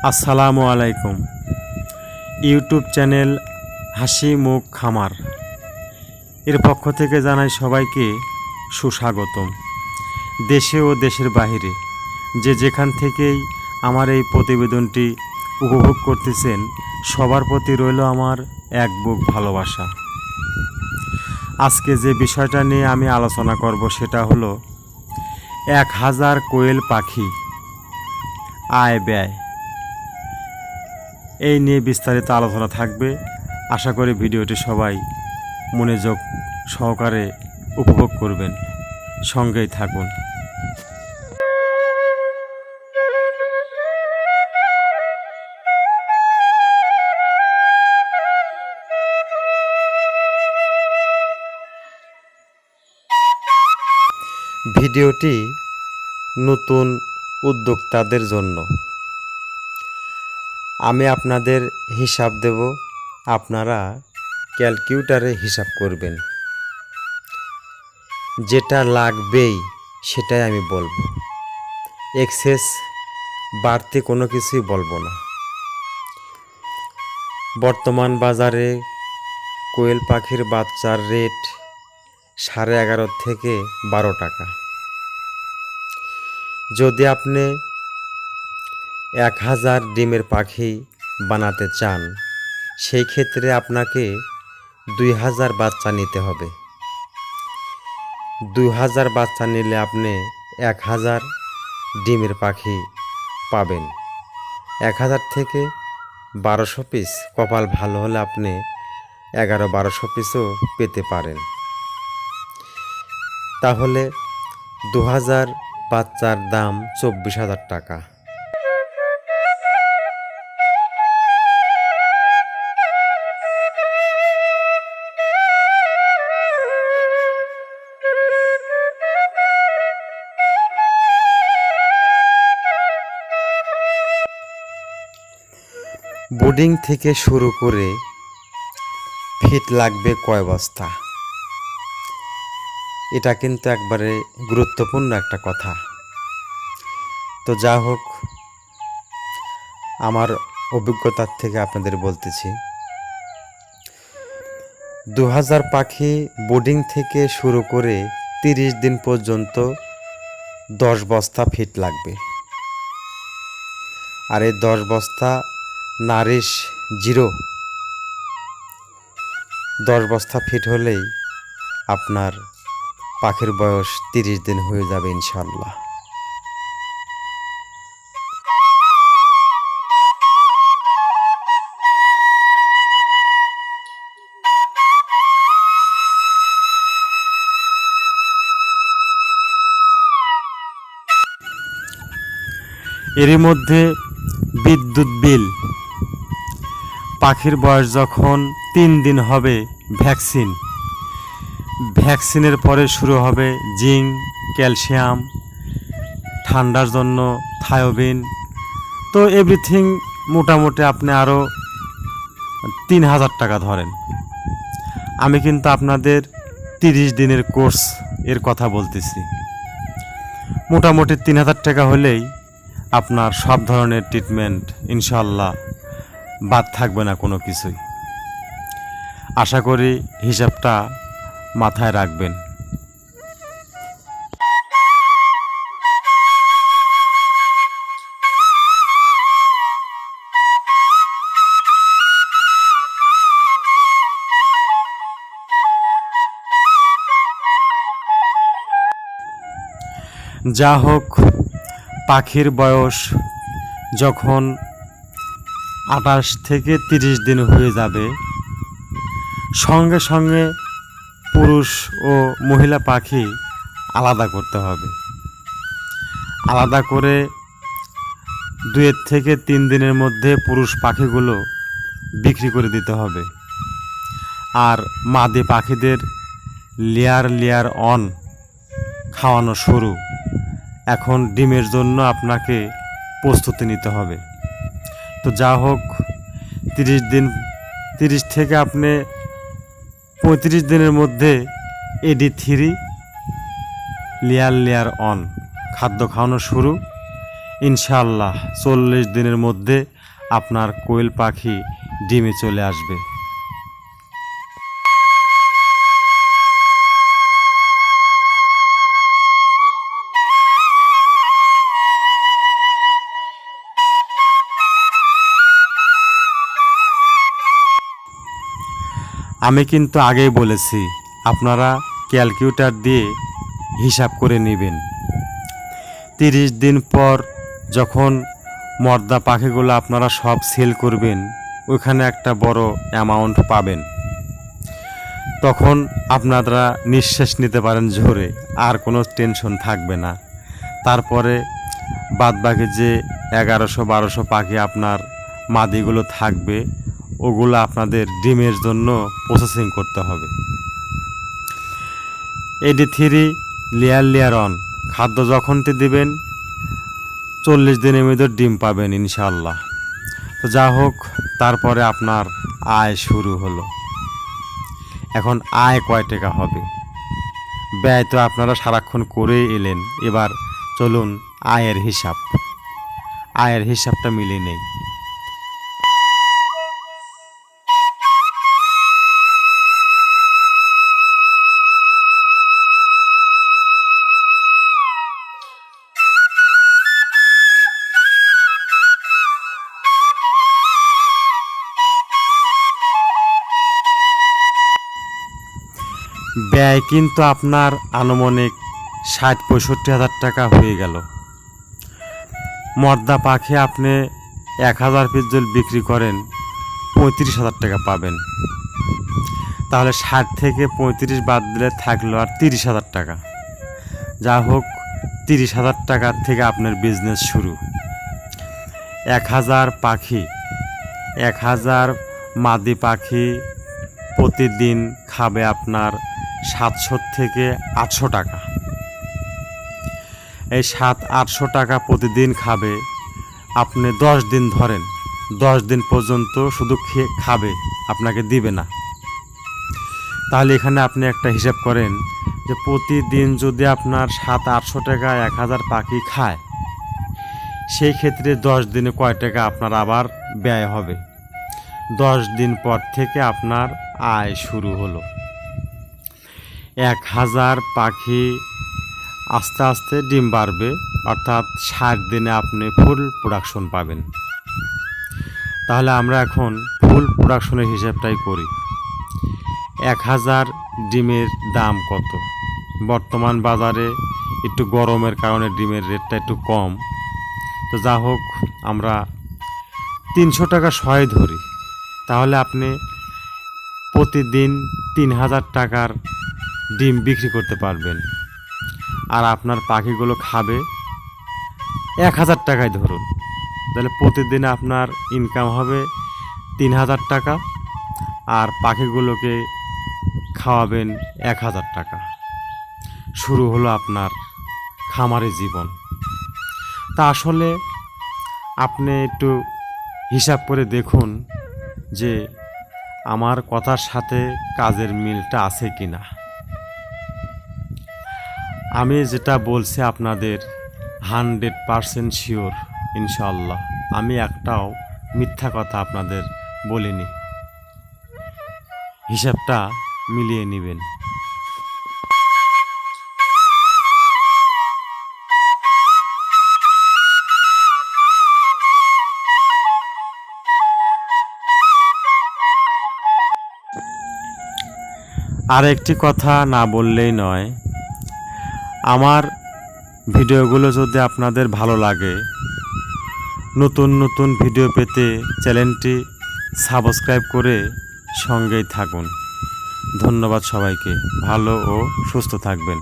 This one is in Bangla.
আসসালামু আলাইকুম। ইউটিউব চ্যানেল হাসি মুখ খামার এর পক্ষ থেকে জানাই সবাইকে সুস্বাগতম। দেশে ও দেশের বাহিরে যে যেখান থেকেই আমার এই প্রতিবেদনটি উপভোগ করতেছেন সবার প্রতি রইল আমার এক বুক ভালোবাসা। আজকে যে বিষয়টা নিয়ে আমি আলোচনা করব সেটা হলো 1000 কোয়েল পাখি আয় ব্যয়, এই নিয়ে বিস্তারিত আলোচনা থাকবে। আশা করি ভিডিওটি সবাই মনোযোগ সহকারে উপভোগ করবেন, সঙ্গেই থাকুন। ভিডিওটি নতুন উদ্যোক্তাদের জন্য। আমি আপনাদের হিসাব দেব, আপনারা ক্যালকুলেটরে হিসাব করবেন। যেটা লাগবেই সেটাই আমি বলবো, এক্সেস বাড়তি কোনো কিছুই বলবো না। বর্তমান বাজারে কোয়েল পাখির বাচ্চার রেট 11.5 থেকে 12 টাকা। যদি আপনি 1000 ডিমের পাখি বানাতে চান সেই ক্ষেত্রে আপনাকে 2000 বাচ্চা নিতে হবে। 2000 বাচ্চা নিলে আপনি 1000 ডিমের পাখি পাবেন। 1000 থেকে 1200 পিস, কপাল ভালো হলে আপনি 1100-1200 পিসও পেতে পারেন। তাহলে 2000 বাচ্চার দাম 24,000 টাকা। বোর্ডিং থেকে শুরু করে ফিট লাগবে কয় বস্তা, এটা কিন্তু একবারে গুরুত্বপূর্ণ একটা কথা। তো যা হোক, আমার অভিজ্ঞতার থেকে আপনাদের বলতেছি, 2000 পাখি বোর্ডিং থেকে শুরু করে 30 দিন পর্যন্ত 10 বস্তা ফিট লাগবে। আর এই 10 বস্তা নারিশ জিরো 10 বস্তা ফিট হলেই আপনার পাখির বয়স 30 দিন হয়ে যাবে ইনশাল্লাহ। এরই মধ্যে বিদ্যুৎ বিল, পাখির বয়স যখন 3 দিন হবে ভ্যাকসিনের পরে শুরু হবে জিঙ্ক, ক্যালসিয়াম, ঠান্ডার জন্য থায়োবিন। তো এভরিথিং মোটামুটি আপনি আরও 3000 টাকা ধরেন। আমি কিন্তু আপনাদের 30 দিনের কোর্স এর কথা বলতেছি। মোটামুটি 3000 টাকা হলেই আপনার সব ধরনের ট্রিটমেন্ট ইনশাল্লাহ বাদ থাকবে না কোনো কিছুই। আশা করি হিসাবটা মাথায় রাখবেন। যা হোক, পাখির বয়স যখন 28 থেকে 30 দিন হয়ে যাবে, সঙ্গে সঙ্গে পুরুষ ও মহিলা পাখি আলাদা করতে হবে। আলাদা করে 2 থেকে 3 দিনের মধ্যে পুরুষ পাখিগুলো বিক্রি করে দিতে হবে। আর মাদি পাখিদের লেয়ার অন খাওয়ানো শুরু। এখন ডিমের জন্য আপনাকে প্রস্তুতি নিতে হবে। তো যা হোক, 30 থেকে আপনি 35 দিনের মধ্যে AD3 লেয়ার অন খাদ্য খাওয়ানো শুরু। ইনশাআল্লাহ 40 দিনের মধ্যে আপনার কোয়েল পাখি ডিমে চলে আসবে। আমি কিন্তু আগেই বলেছি, আপনারা ক্যালকুলেটর দিয়ে হিসাব করে নেবেন। 30 দিন পর যখন মর্দা পাখিগুলো আপনারা সব সেল করবেন, ওইখানে একটা বড় অ্যামাউন্ট পাবেন। তখন আপনারা নিঃশ্বাস নিতে পারেন জোরে, আর কোনো টেনশন থাকবে না। তারপরে বাদবাকি যে 1100-1200 পাখি আপনার মাদিগুলো থাকবে, ওগুলো আপনাদের ডিমের জন্য প্রসেসিং করতে হবে। AD3 লেয়ার অন খাদ্য যখনটি দিবেন 40 দিনের মধ্যে ডিম পাবেন ইনশাআল্লাহ। তো যা হোক, তারপরে আপনার আয় শুরু হলো। এখন আয় কয় টাকা হবে? ব্যয় তো আপনারা সারাক্ষণ করে এলেন, এবার চলুন আয়ের হিসাবটা মিলিয়ে নেই। ব্যয় কিন্তু আপনার আনুমানিক 60-65 হাজার টাকা হয়ে গেল। মর্দা পাখি আপনি 1000 পিস যদি বিক্রি করেন 35 হাজার টাকা পাবেন। তাহলে 60 থেকে 35 বাদ দিলে থাকলো আর 30 হাজার টাকা। যা হোক, 30 হাজার টাকার থেকে আপনার বিজনেস শুরু। 1000 পাখি, 1000 মাদি পাখি প্রতিদিন খাবে আপনার 700 থেকে 800 টাকা। এই 700-800 টাকা প্রতিদিন খাবে। আপনি 10 দিন ধরেন, 10 দিন পর্যন্ত শুধু খাবে, আপনাকে দিবে না। তাহলে এখানে আপনি একটা হিসাব করেন যে প্রতিদিন যদি আপনার 700-800 টাকা 1000 পাখি খায়, সেই ক্ষেত্রে 10 দিনে কয় টাকা আপনার আবার ব্যয় হবে। 10 দিন পর থেকে আপনার আয় শুরু হলো। 1000 পাখি আস্তে আস্তে ডিম বাড়বে, অর্থাৎ 60 দিনে আপনি ফুল প্রোডাকশন পাবেন। তাহলে আমরা এখন ফুল প্রোডাকশনের হিসাবটাই করি। 1000 ডিমের দাম কত? বর্তমান বাজারে একটু গরমের কারণে ডিমের রেটটা একটু কম। তো যা হোক, আমরা 300 টাকা সয় ধরি। তাহলে আপনি প্রতিদিন 3000 টাকার ডিম বিক্রি করতে পারবেন। আর আপনার পাখিগুলো খাবে 1000 টাকায় ধরুন, তাহলে প্রতিদিন আপনার ইনকাম হবে 3000 টাকা, আর পাখিগুলোকে খাওয়াবেন 1000 টাকা। শুরু হলো আপনার খামারি জীবন। তা আসলে আপনি একটু হিসাব করে দেখুন যে আমার কথার সাথে কাজের মিলটা আছে কি না। আমি যেটা বলছি আপনাদের 100% শিওর ইনশাআল্লাহ। আমি একটাও মিথ্যা কথা আপনাদের বলিনি। হিসাবটা মিলিয়ে নেবেন। আর একটি কথা না বললেই নয়, আমার ভিডিওগুলো যদি আপনাদের ভালো লাগে, নতুন নতুন ভিডিও পেতে চ্যানেলটি সাবস্ক্রাইব করে সঙ্গেই থাকুন। ধন্যবাদ সবাইকে। ভালো ও সুস্থ থাকবেন।